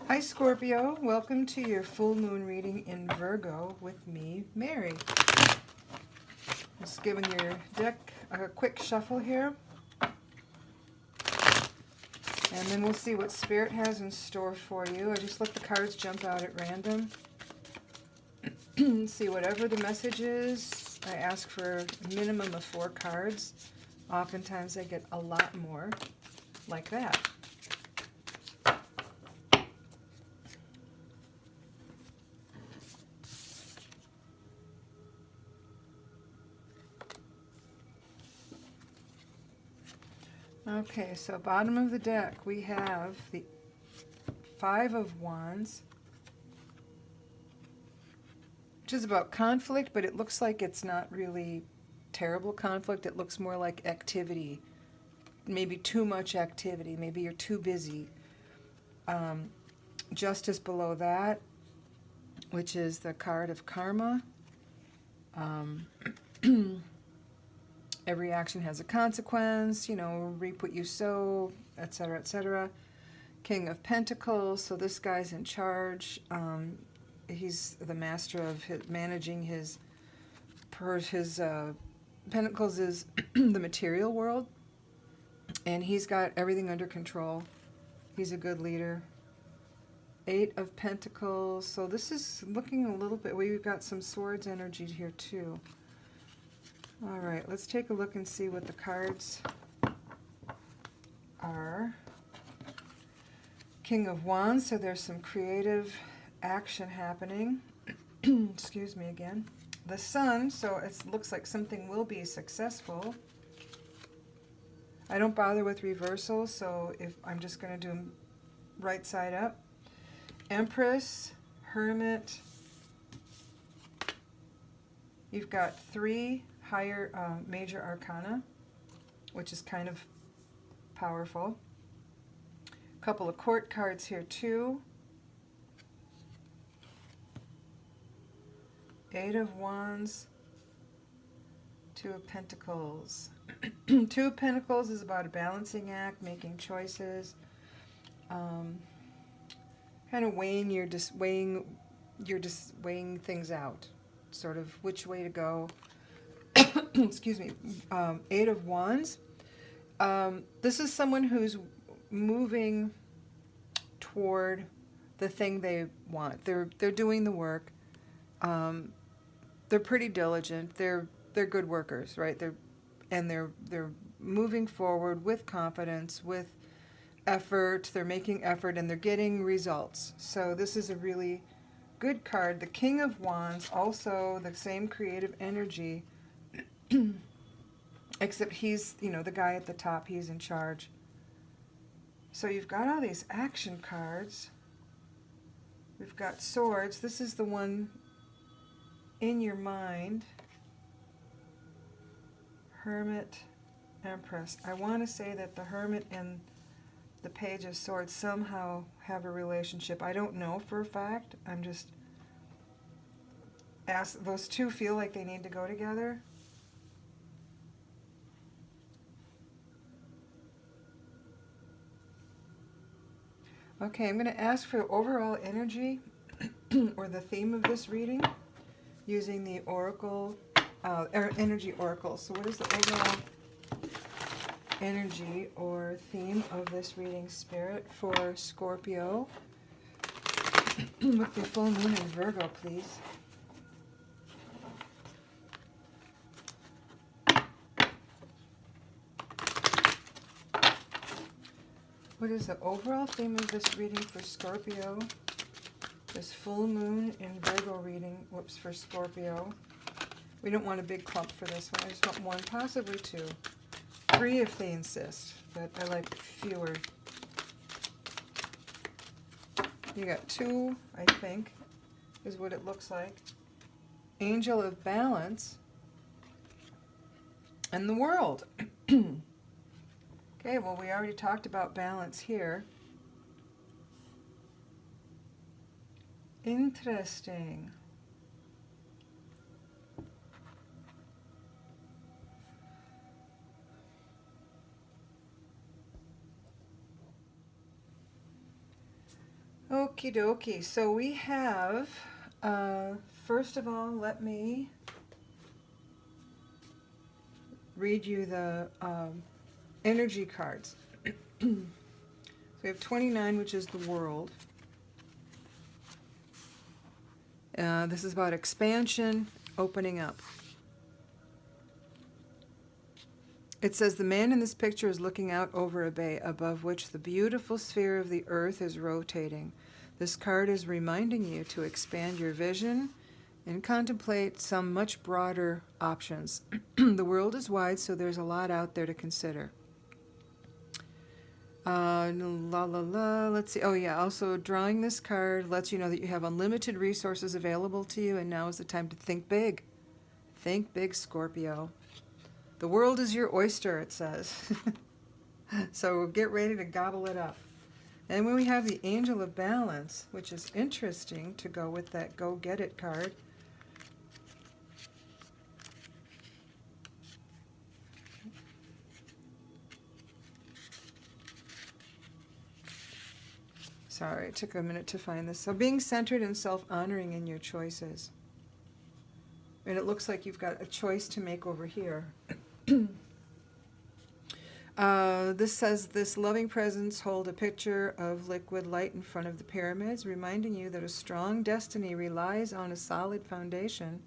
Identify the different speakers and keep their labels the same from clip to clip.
Speaker 1: Hi Scorpio, welcome to your full moon reading in Virgo with me, Mary. Just giving your deck a quick shuffle here. And then we'll see what Spirit has in store for you. I just let the cards jump out at random. See whatever the message is. I ask for a minimum of 4 cards. Oftentimes I get a lot more, like that. Okay, so bottom of the deck, we have the 5 of Wands, which is about conflict, but it looks like it's not really terrible conflict. It looks more like activity, maybe too much activity. Maybe you're too busy. Justice below that, which is the card of karma. Every action has a consequence, you know, reap what you sow, etc., etc. King of Pentacles, so this guy's in charge. He's the master of managing his Pentacles is the material world, and he's got everything under control. He's a good leader. 8 of Pentacles, so this is looking a little bit, we've got some swords energy here too. All right, let's take a look and see what the cards are. King of Wands, so there's some creative action happening. Excuse me again. The Sun, so it looks like something will be successful. I don't bother with reversals, so if I'm just going to do them right side up. Empress, Hermit. You've got 3 higher major arcana, which is kind of powerful. A couple of court cards here too. 8 of Wands, 2 of Pentacles. 2 of Pentacles is about a balancing act, making choices, kind of weighing things out, sort of which way to go. Excuse me. 8 of Wands. This is someone who's moving toward the thing they want. They're doing the work. They're pretty diligent. They're good workers, right? They're moving forward with confidence, with effort. They're making effort, and they're getting results. So this is a really good card. The King of Wands, also the same creative energy. Except he's, you know, the guy at the top, he's in charge. So you've got all these action cards. We've got swords. This is the one in your mind. Hermit, Empress. I want to say that the Hermit and the Page of Swords somehow have a relationship. I don't know for a fact. I'm just asked. Those two feel like they need to go together. Okay, I'm going to ask for overall energy or the theme of this reading using the Oracle, Energy Oracle. So what is the overall energy or theme of this reading, Spirit, for Scorpio with the full moon in Virgo, please? What is the overall theme of this reading for Scorpio? This full moon in Virgo reading, whoops, for Scorpio. We don't want a big clump for this one. I just want 1, possibly 2. 3 if they insist, but I like fewer. You got 2, I think, is what it looks like. Angel of Balance and the World. Okay, well, we already talked about balance here. Interesting. Okie dokie. So we have, first of all, let me read you the energy cards. So we have 29, which is the world. This is about expansion, opening up. It says, the man in this picture is looking out over a bay above which the beautiful sphere of the earth is rotating. This card is reminding you to expand your vision and contemplate some much broader options. The world is wide, so there's a lot out there to consider. Let's see. Oh yeah, also drawing this card lets you know that you have unlimited resources available to you, and now is the time to think big. Think big, Scorpio. The world is your oyster, it says. So get ready to gobble it up. And when we have the Angel of Balance, which is interesting to go with that Go Get It card. Sorry, it took a minute to find this. So being centered and self-honoring in your choices. And it looks like you've got a choice to make over here. This says, this loving presence hold a picture of liquid light in front of the pyramids, reminding you that a strong destiny relies on a solid foundation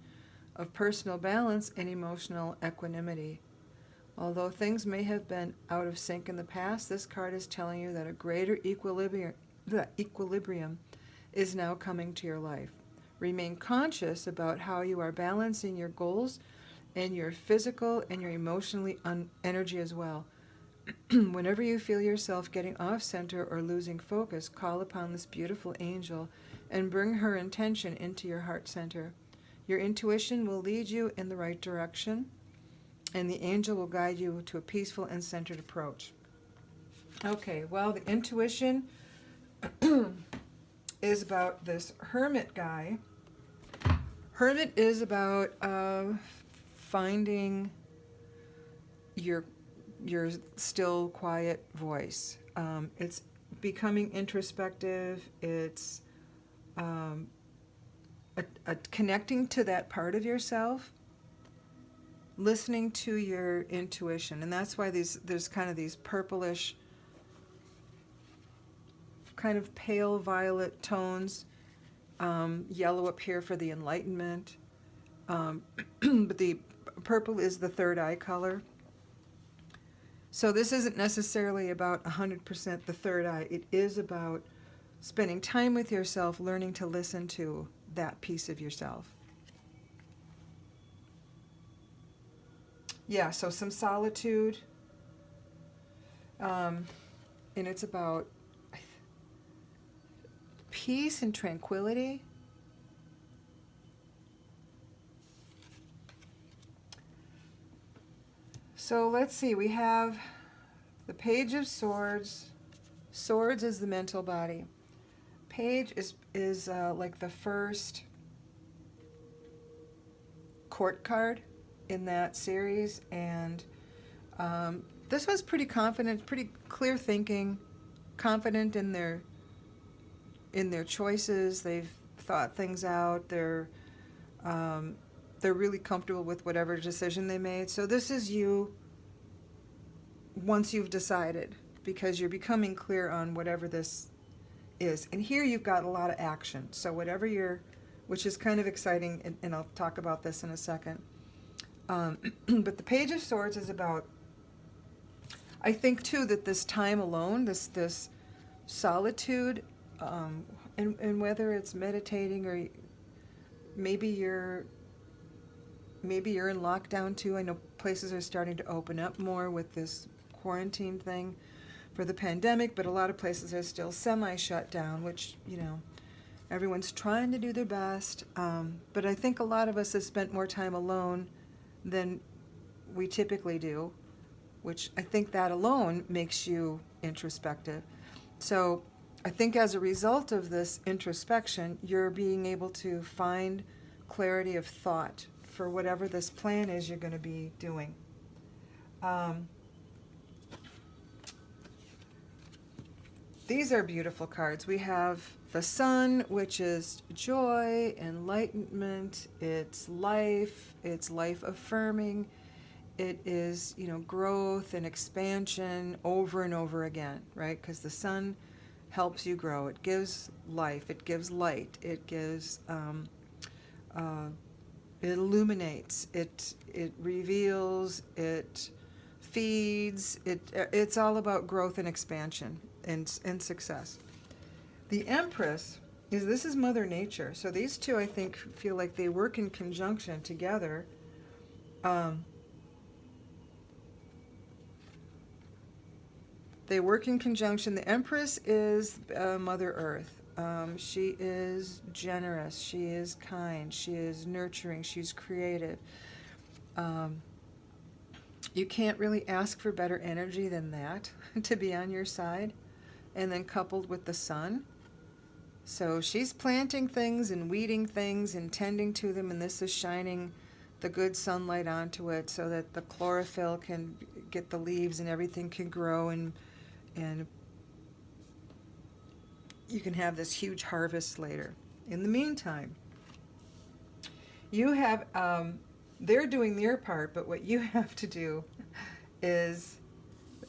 Speaker 1: of personal balance and emotional equanimity. Although things may have been out of sync in the past, this card is telling you that a greater equilibrium is now coming to your life. Remain conscious about how you are balancing your goals and your physical and your emotionally energy as well. Whenever you feel yourself getting off center or losing focus, call upon this beautiful angel and bring her intention into your heart center. Your intuition will lead you in the right direction, and the angel will guide you to a peaceful and centered approach. Okay, well, the intuition is about this hermit guy. Hermit is about finding your still, quiet voice. It's becoming introspective. It's connecting to that part of yourself, listening to your intuition. And that's why there's kind of these purplish, kind of pale violet tones, yellow up here for the enlightenment. But the purple is the third eye color. So this isn't necessarily about 100% the third eye. It is about spending time with yourself, learning to listen to that piece of yourself. Yeah, so some solitude. And it's about peace and tranquility. So let's see, we have the Page of Swords. Swords is the mental body. Page is like the first court card in that series, and this one's pretty confident, pretty clear thinking, confident in their choices. They've thought things out. They're really comfortable with whatever decision they made. So this is you once you've decided, because you're becoming clear on whatever this is. And here you've got a lot of action. So whatever which is kind of exciting, and I'll talk about this in a second. But the Page of Swords is about, I think too, that this time alone, this solitude, and whether it's meditating or maybe you're in lockdown too. I know places are starting to open up more with this quarantine thing for the pandemic, but a lot of places are still semi-shut down, which, everyone's trying to do their best. But I think a lot of us have spent more time alone than we typically do, which I think that alone makes you introspective. So I think as a result of this introspection, you're being able to find clarity of thought for whatever this plan is you're going to be doing. These are beautiful cards. We have the sun, which is joy, enlightenment, it's life affirming. It is, growth and expansion over and over again, right? Because the sun helps you grow. It gives life. It gives light. It gives, it illuminates. It reveals. It feeds. It's all about growth and expansion and success. The Empress this is Mother Nature. So these two, I think, feel like they work in conjunction together. They work in conjunction. The Empress is Mother Earth. She is generous. She is kind. She is nurturing. She's creative. You can't really ask for better energy than that to be on your side. And then coupled with the sun. So she's planting things and weeding things and tending to them, and this is shining the good sunlight onto it so that the chlorophyll can get the leaves and everything can grow, and you can have this huge harvest later. In the meantime, you have, they're doing their part, but what you have to do is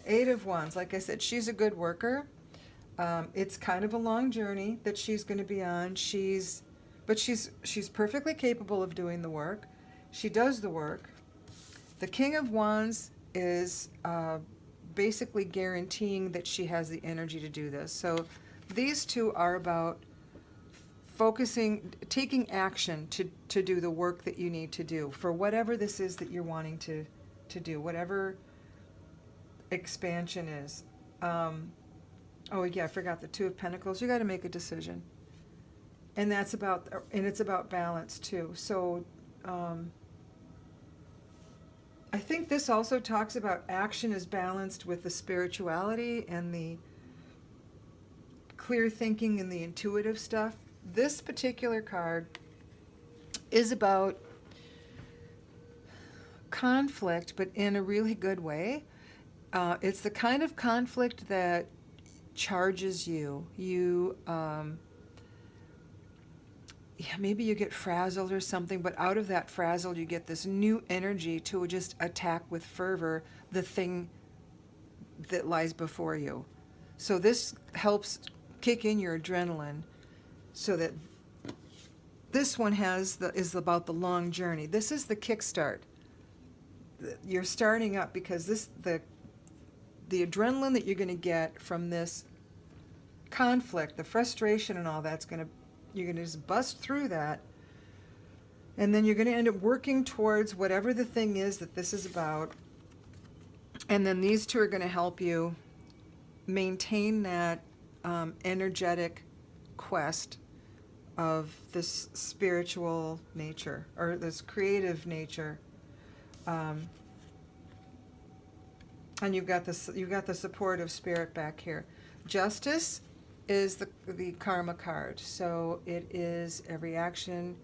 Speaker 1: Eight of Wands. Like I said, she's a good worker. It's kind of a long journey that she's going to be on. She's perfectly capable of doing the work. She does the work. The King of Wands is basically guaranteeing that she has the energy to do this. So these two are about focusing, taking action to do the work that you need to do for whatever this is that you're wanting to do, whatever expansion is. Oh yeah, I forgot the Two of Pentacles. You got to make a decision, and it's about balance too. So I think this also talks about action is balanced with the spirituality and the clear thinking and the intuitive stuff. This particular card is about conflict, but in a really good way. It's the kind of conflict that charges you. Maybe you get frazzled or something, but out of that frazzle you get this new energy to just attack with fervor the thing that lies before you. So this helps kick in your adrenaline, so that this one is about the long journey. This is the kickstart. You're starting up because the adrenaline that you're going to get from this conflict, the frustration and all that's you're going to just bust through that, and then you're going to end up working towards whatever the thing is that this is about, and then these two are going to help you maintain that energetic quest of this spiritual nature or this creative nature. And you've got the support of spirit back here. Justice is the karma card. So it is every action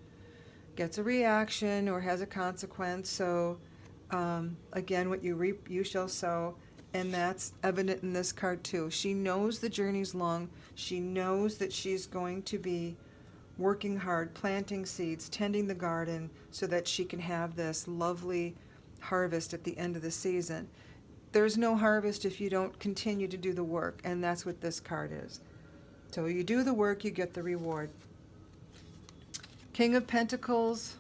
Speaker 1: gets a reaction or has a consequence. So again, what you reap, you shall sow. And that's evident in this card too. She knows the journey's long. She knows that she's going to be working hard, planting seeds, tending the garden so that she can have this lovely harvest at the end of the season. There's no harvest if you don't continue to do the work, and that's what this card is. So you do the work, you get the reward. King of Pentacles,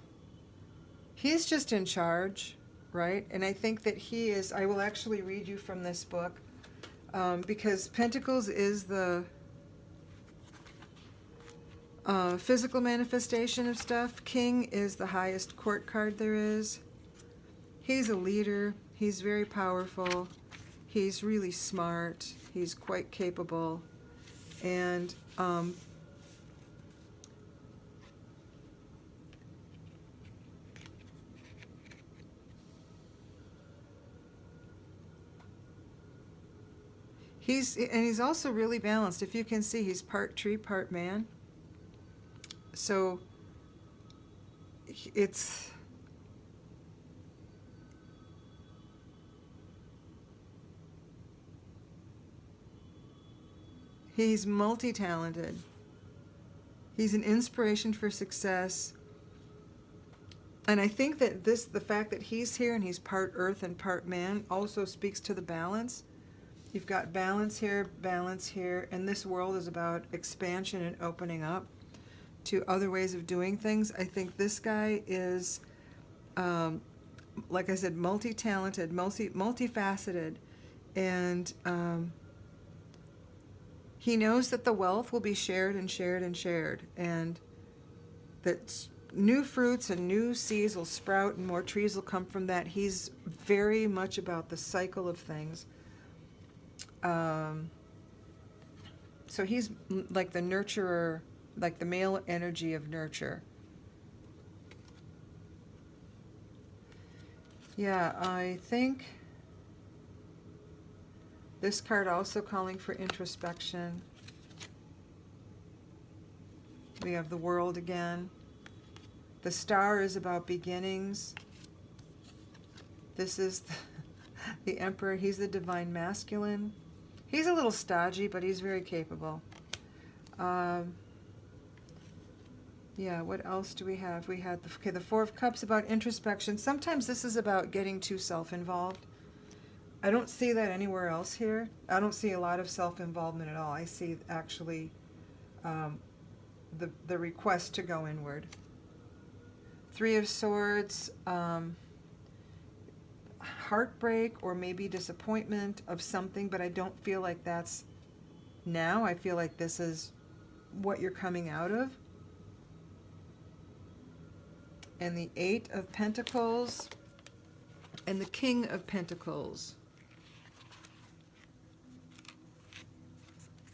Speaker 1: he's just in charge, right? And I think that he is, I will actually read you from this book, because Pentacles is the physical manifestation of stuff. King is the highest court card there is. He's a leader. He's very powerful. He's really smart. He's quite capable. And he's also really balanced. If you can see, he's part tree, part man. So he's multi-talented. He's an inspiration for success. And I think that the fact that he's here and he's part earth and part man also speaks to the balance. You've got balance here, and this world is about expansion and opening up to other ways of doing things. I think this guy is, like I said, multi-talented, multifaceted, and he knows that the wealth will be shared and shared and shared, and that new fruits and new seeds will sprout and more trees will come from that. He's very much about the cycle of things. So he's like the nurturer, like the male energy of nurture. Yeah, I think this card also calling for introspection. We have the World again. The Star is about beginnings. This is the Emperor. He's the divine masculine. He's a little stodgy, but he's very capable. Yeah, what else do we have? We had the Four of Cups, about introspection. Sometimes this is about getting too self-involved. I don't see that anywhere else here. I don't see a lot of self-involvement at all. I see actually the request to go inward. Three of Swords, heartbreak or maybe disappointment of something, but I don't feel like that's now. I feel like this is what you're coming out of. And the Eight of Pentacles and the King of Pentacles.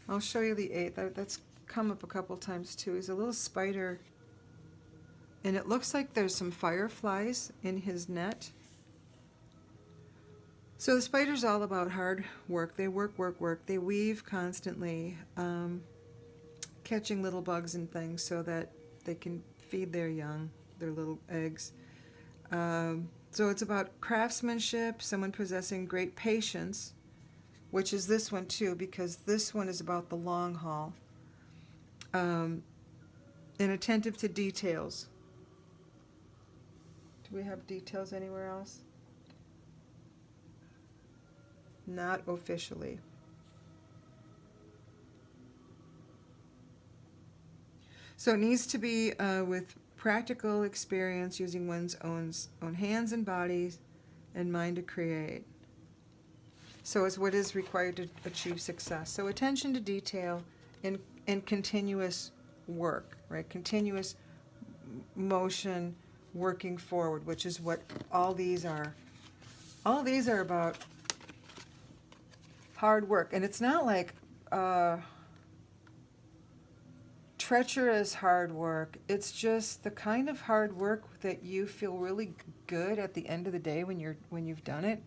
Speaker 1: I'll show you the Eight. That's come up a couple times too. He's a little spider, and it looks like there's some fireflies in his net. So the spider's all about hard work. They work. They weave constantly, catching little bugs and things so that they can feed their young, their little eggs. So it's about craftsmanship, someone possessing great patience, which is this one too, because this one is about the long haul, and attentive to details. Do we have details anywhere else? Not officially. So it needs to be with practical experience, using one's own hands and bodies and mind to create. So it's what is required to achieve success. So attention to detail and continuous work, right? Continuous motion, working forward, which is what all these are. All these are about hard work. And it's not like treacherous hard work. It's just the kind of hard work that you feel really good at the end of the day when you've done it.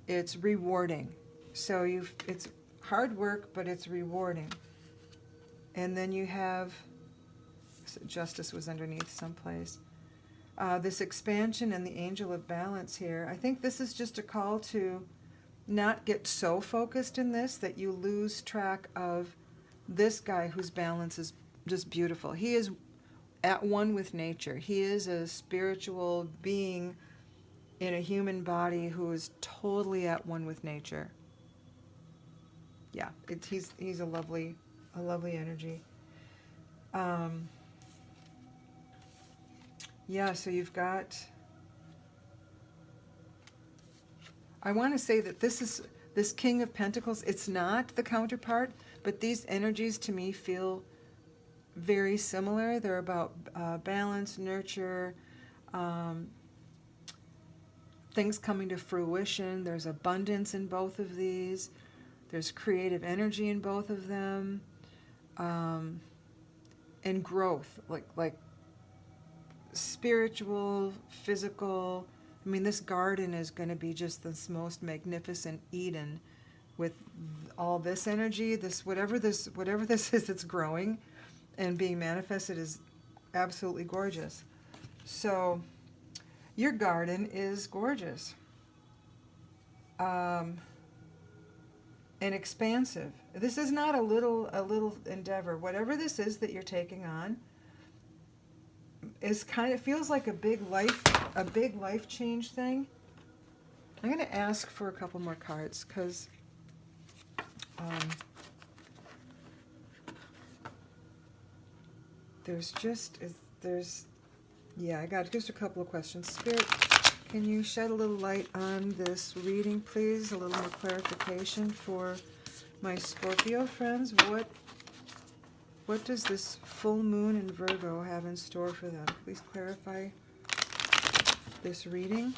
Speaker 1: It's rewarding. So it's hard work, but it's rewarding. And then you have Justice was underneath someplace. This expansion and the Angel of Balance here. I think this is just a call to not get so focused in this that you lose track of this guy whose balance is just beautiful. He is at one with nature. He is a spiritual being in a human body who is totally at one with nature. Yeah, he's a lovely energy. Yeah, so you've got, I want to say that this King of Pentacles, it's not the counterpart, but these energies to me feel very similar. They're about balance, nurture, things coming to fruition. There's abundance in both of these. There's creative energy in both of them, and growth, like spiritual, physical. I mean, this garden is going to be just this most magnificent Eden with all this energy. Whatever this is that's growing and being manifested is absolutely gorgeous. So your garden is gorgeous, and expansive. This is not a little endeavor. Whatever this is that you're taking on is kind of feels like a big life change thing. I'm going to ask for a couple more cards because yeah, I got just a couple of questions. Spirit, can you shed a little light on this reading, please? A little more clarification for my Scorpio friends. What does this full moon in Virgo have in store for them? Please clarify this reading.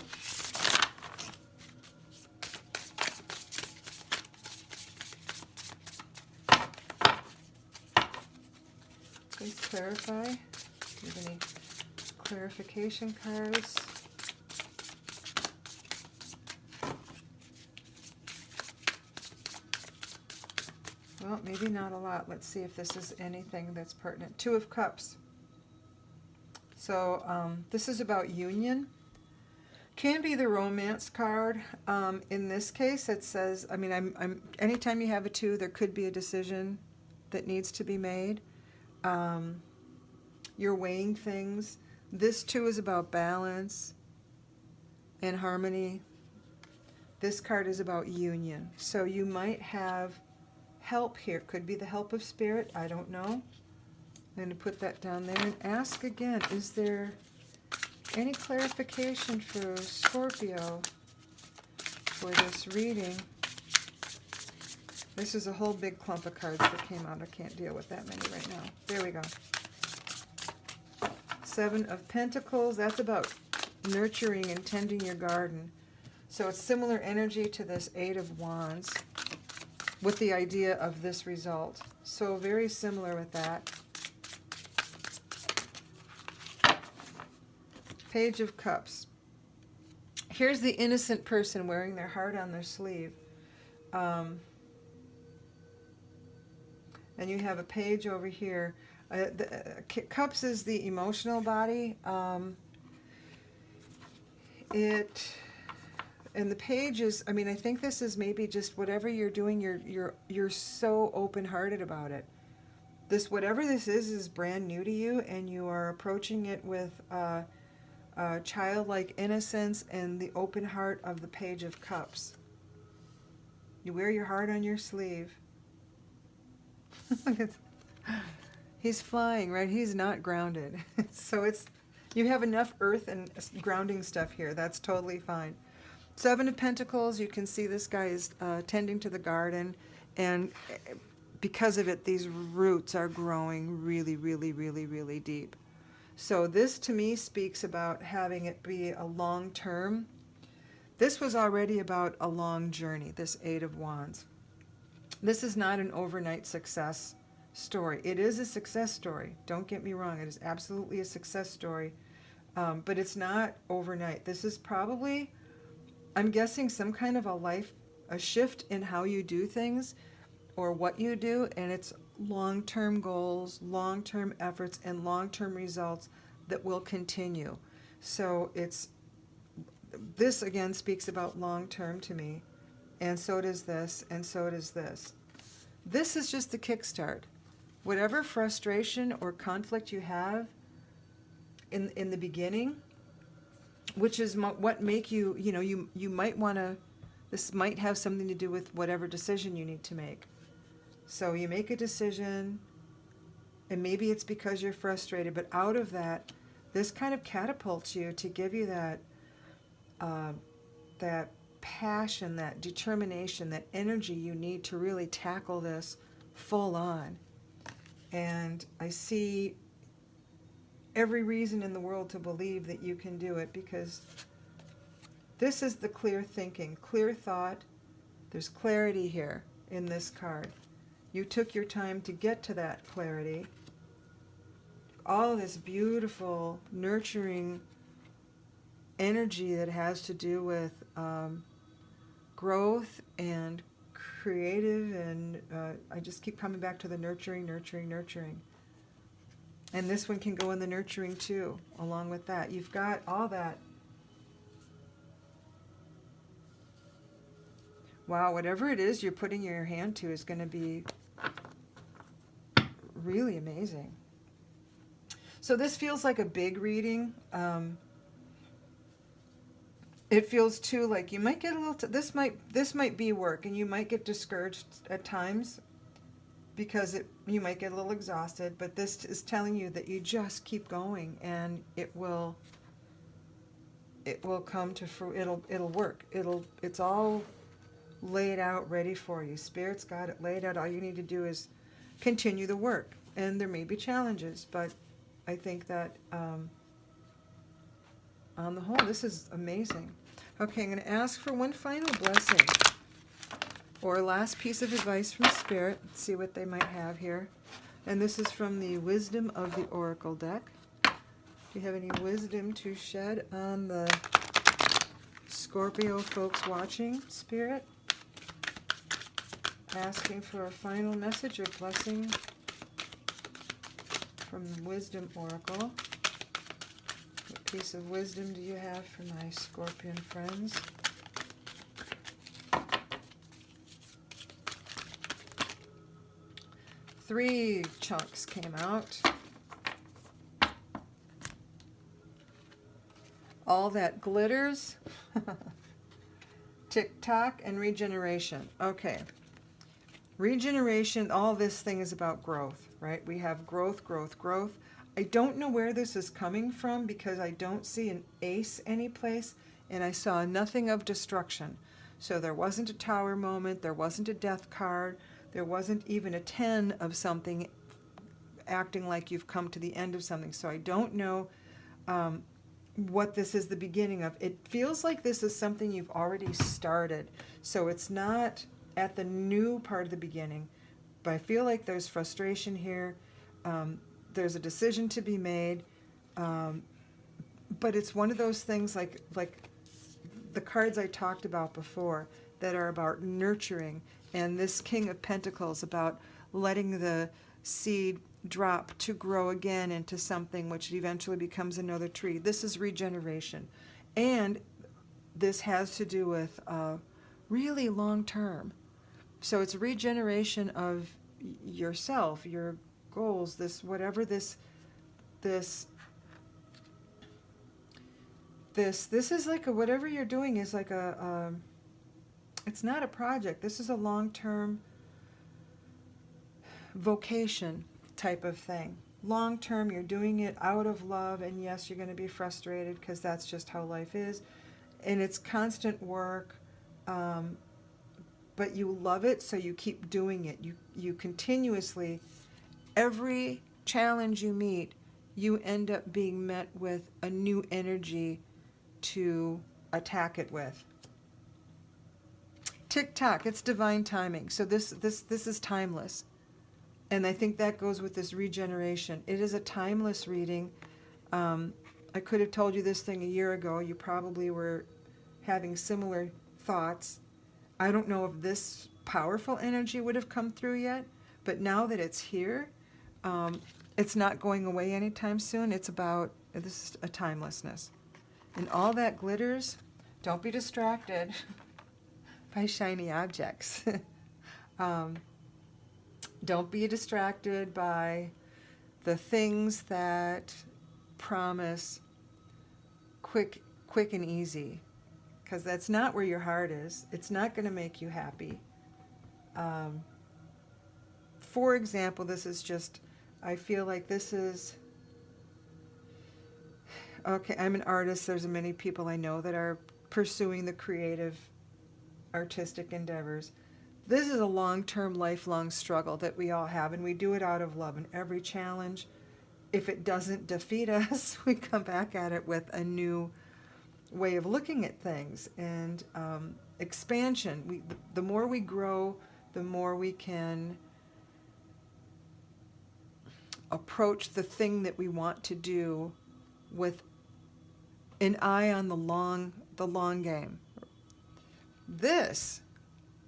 Speaker 1: Please clarify. Do you have any clarification cards? Well, maybe not a lot. Let's see if this is anything that's pertinent. Two of Cups. So this is about union. Can be the romance card. In this case, it says, I mean, anytime you have a two, there could be a decision that needs to be made. You're weighing things. This two is about balance and harmony. This card is about union. So you might have help here. Could be the help of spirit. I don't know. I'm going to put that down there and ask again, is there any clarification for Scorpio for this reading? This is a whole big clump of cards that came out. I can't deal with that many right now. There we go. Seven of Pentacles. That's about nurturing and tending your garden. So it's similar energy to this Eight of Wands with the idea of this result. So very similar with that. Page of Cups. Here's the innocent person wearing their heart on their sleeve. And you have a page over here. Cups is the emotional body. And the page is, I mean, I think this is maybe just whatever you're doing, you're so open-hearted about it. This, whatever this is brand new to you, and you are approaching it with childlike innocence and the open heart of the Page of Cups. You wear your heart on your sleeve. He's flying, right? He's not grounded. So you have enough earth and grounding stuff here. That's totally fine. Seven of Pentacles, you can see this guy is tending to the garden, and because of it, these roots are growing really, really, really, really deep. So this, to me, speaks about having it be a long-term. This was already about a long journey, this Eight of Wands. This is not an overnight success story. It is a success story. Don't get me wrong. It is absolutely a success story, but it's not overnight. This is probably, I'm guessing, some kind of a shift in how you do things or what you do, and it's long-term goals, long-term efforts, and long-term results that will continue. So this again speaks about long-term to me, and so does this, and so does this. This is just the kickstart. Whatever frustration or conflict you have in the beginning, which is what make you, you might want to, this might have something to do with whatever decision you need to make. So you make a decision, and maybe it's because you're frustrated, but out of that, this kind of catapults you to give you that that passion, that determination, that energy you need to really tackle this full on. And I see every reason in the world to believe that you can do it, because this is the clear thinking, clear thought. There's clarity here in this card. You took your time to get to that clarity. All of this beautiful, nurturing energy that has to do with growth and creative, and I just keep coming back to the nurturing, nurturing, nurturing. And this one can go in the nurturing too, along with that. You've got all that. Wow, whatever it is you're putting your hand to is going to be really amazing. So this feels like a big reading. It feels too like you might get a little, this might be work, and you might get discouraged at times because you might get a little exhausted, but this is telling you that you just keep going, and it will come to fruition. It'll work. It's all laid out, ready for you. Spirit's got it laid out. All you need to do is continue the work, and there may be challenges, but I think that on the whole, this is amazing. Okay, I'm going to ask for one final blessing or last piece of advice from Spirit. Let's see what they might have here. And this is from the Wisdom of the Oracle deck. Do you have any wisdom to shed on the Scorpio folks watching, Spirit? Asking for a final message or blessing from the Wisdom Oracle. What piece of wisdom do you have for my Scorpion friends? Three chunks came out. All that glitters. Tick-tock and regeneration. Okay. Regeneration, all this thing is about growth, right? We have growth, growth, growth. I don't know where this is coming from because I don't see an ace anyplace, and I saw nothing of destruction. So there wasn't a tower moment, there wasn't a death card, there wasn't even a 10 of something acting like you've come to the end of something. So I don't know what this is the beginning of. It feels like this is something you've already started. So it's not at the new part of the beginning, but I feel like there's frustration here. There's a decision to be made, but it's one of those things like the cards I talked about before that are about nurturing, and this King of Pentacles about letting the seed drop to grow again into something which eventually becomes another tree. This is regeneration, and this has to do with really long term. So it's regeneration of yourself, your goals, this whatever this is like a, whatever you're doing is like a it's not a project. This is a long-term vocation type of thing. Long term, you're doing it out of love, and yes, you're going to be frustrated because that's just how life is, and it's constant work. But you love it, so you keep doing it. You continuously, every challenge you meet, you end up being met with a new energy to attack it with. Tick-tock, it's divine timing. So this is timeless. And I think that goes with this regeneration. It is a timeless reading. I could have told you this thing a year ago. You probably were having similar thoughts. I don't know if this powerful energy would have come through yet, but now that it's here, it's not going away anytime soon. It's about, this is a timelessness. And all that glitters, don't be distracted by shiny objects. Don't be distracted by the things that promise quick and easy, because that's not where your heart is. It's not going to make you happy. For example, this is just, I feel like this is, okay, I'm an artist. There's many people I know that are pursuing the creative, artistic endeavors. This is a long-term, lifelong struggle that we all have, and we do it out of love. And every challenge, if it doesn't defeat us, we come back at it with a new way of looking at things. And expansion, the more we grow, the more we can approach the thing that we want to do with an eye on the long game. This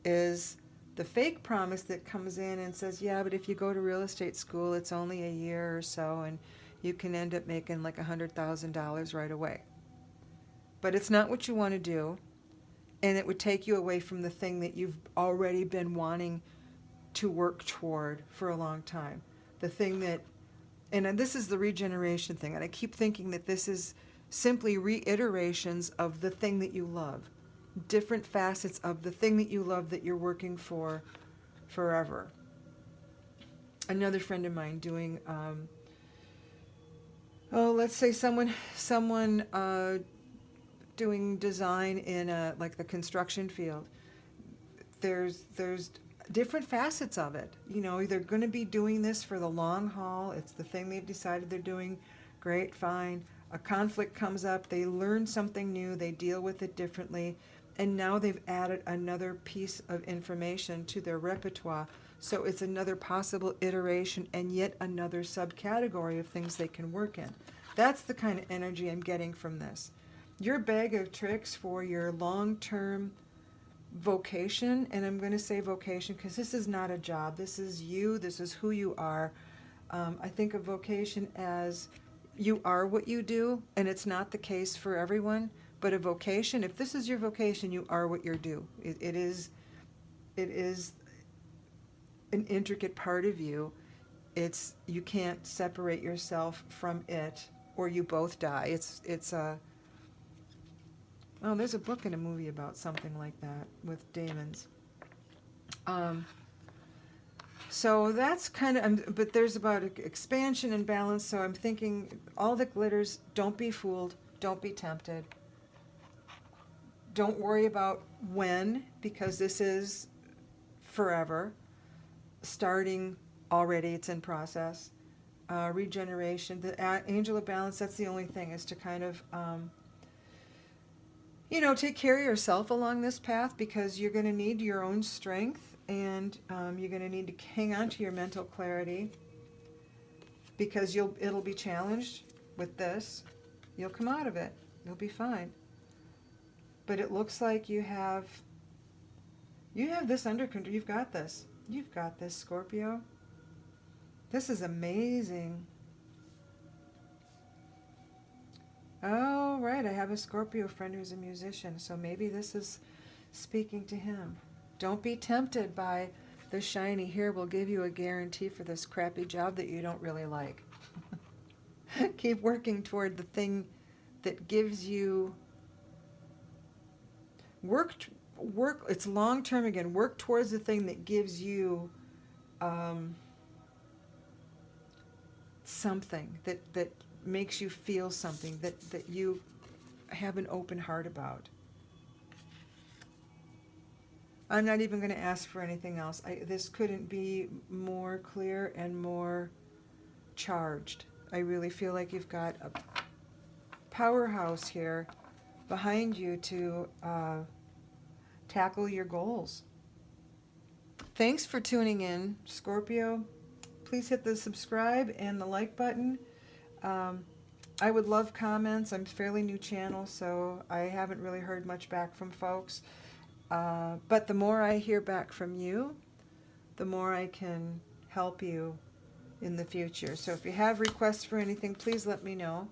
Speaker 1: is the fake promise that comes in and says, yeah, but if you go to real estate school, it's only a year or so, and you can end up making like $100,000 right away. But it's not what you want to do. And it would take you away from the thing that you've already been wanting to work toward for a long time. The thing that, and this is the regeneration thing, and I keep thinking that this is simply reiterations of the thing that you love. Different facets of the thing that you love that you're working for forever. Another friend of mine doing, let's say someone doing design in like the construction field. There's different facets of it. You know, they're going to be doing this for the long haul. It's the thing they've decided they're doing. Great, fine. A conflict comes up. They learn something new. They deal with it differently. And now they've added another piece of information to their repertoire. So it's another possible iteration and yet another subcategory of things they can work in. That's the kind of energy I'm getting from this. Your bag of tricks for your long-term vocation, and I'm going to say vocation because this is not a job. This is you. This is who you are. I think of vocation as you are what you do, and it's not the case for everyone. But a vocation, if this is your vocation, you are what you do. It is an intricate part of you. You can't separate yourself from it, or you both die. It's a there's a book and a movie about something like that with demons. So that's kind of, but there's about expansion and balance. So I'm thinking all that glitters, don't be fooled, don't be tempted. Don't worry about when, because this is forever. Starting already, it's in process. Regeneration, the angel of balance, that's the only thing, is to kind of, take care of yourself along this path, because you're going to need your own strength, and you're going to need to hang on to your mental clarity, because it'll be challenged with this. You'll come out of it. You'll be fine. But it looks like you have this under control. You've got this. You've got this, Scorpio. This is amazing. Oh, right. I have a Scorpio friend who's a musician, so maybe this is speaking to him. Don't be tempted by the shiny. Here, we'll give you a guarantee for this crappy job that you don't really like. Keep working toward the thing that gives you work. It's long term again. Work towards the thing that gives you something that makes you feel something that you have an open heart about. I'm not even going to ask for anything else. This couldn't be more clear and more charged. I really feel like you've got a powerhouse here behind you to tackle your goals. Thanks for tuning in, Scorpio. Please hit the subscribe and the like button. I would love comments. I'm a fairly new channel, so I haven't really heard much back from folks. But the more I hear back from you, the more I can help you in the future. So if you have requests for anything, please let me know.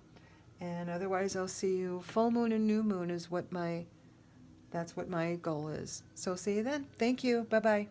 Speaker 1: And otherwise, I'll see you. Full moon and new moon is that's what my goal is. So see you then. Thank you. Bye-bye.